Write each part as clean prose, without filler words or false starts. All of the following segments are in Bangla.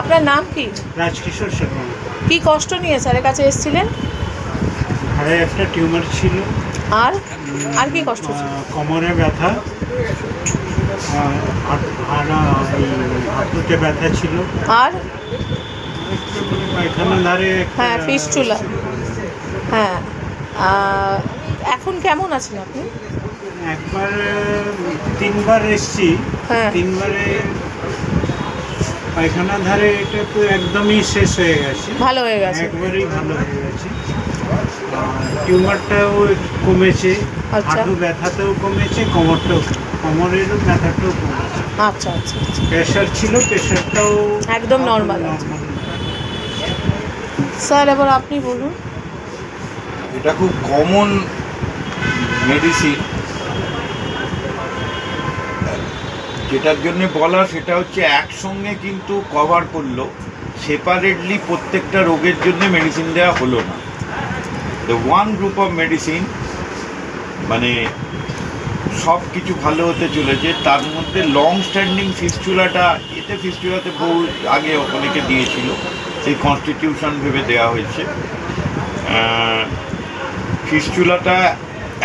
আপনার নাম কি? রাজকিশোর শর্মা। কি কষ্ট নিয়ে স্যারের কাছে এসেছিলেন? ঘাড়ে একটা টিউমার ছিল। আর আর কি কষ্ট ছিল? কোমরে ব্যথা, হাঁটুতে ব্যথা ছিল। আর পায়খানা ধারে হ্যাঁ, ফিস্টুলা। হ্যাঁ, এখন কেমন আছেন আপনি? একবার 3বার এসছি। হ্যাঁ। 3বারে পায়খানা ধারে এটা তো একদমই শেষ হয়ে গেছে, ভালো হয়ে গেছে? একবারেই ভালো হয়ে গেছে। টিউমারটাও কমেছে, আচ্ছা। হাঁটু ব্যথাটাও কমেছে, কোমরেরও ব্যথাটাও কমেছে। আচ্ছা আচ্ছা আচ্ছা। প্রেশার ছিল, প্রেশারটাও একদম নর্মাল আছে। স্যার এবার আপনি বলুন। এটা খুব কমন মেডিসিন, যেটার জন্য বলা সেটা হচ্ছে একসঙ্গে কিন্তু কভার করলো, সেপারেটলি প্রত্যেকটা রোগের জন্য মেডিসিন দেওয়া হলো না। The one group of medicine, মানে সব কিছু ভালো হতে চলেছে। তার মধ্যে লং স্ট্যান্ডিং ফিস্টুলাটা, ফিস্টুলাতে বহু আগে অনেকে দিয়েছিল, সেই কনস্টিটিউশন ভেবে দেওয়া হয়েছে। ফিস্টুলাটা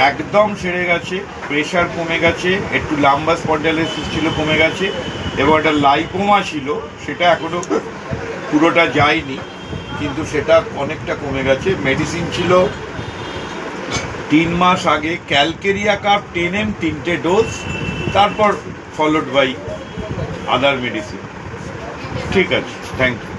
একদম সেরে গেছে, প্রেশার কমে গেছে, একটু লাম্বার স্পন্ডাইলোসিস ছিল কমে গেছে, এবং একটা লাইপোমা ছিল, সেটা এখনও পুরোটা যায়নি কিন্তু সেটা অনেকটা কমে গেছে। মেডিসিন ছিল 3 মাস আগে ক্যালকেরিয়া কাপ 10 ml 3টে ডোজ, তারপর ফলোড বাই আদার মেডিসিন। ঠিক আছে, থ্যাংক ইউ।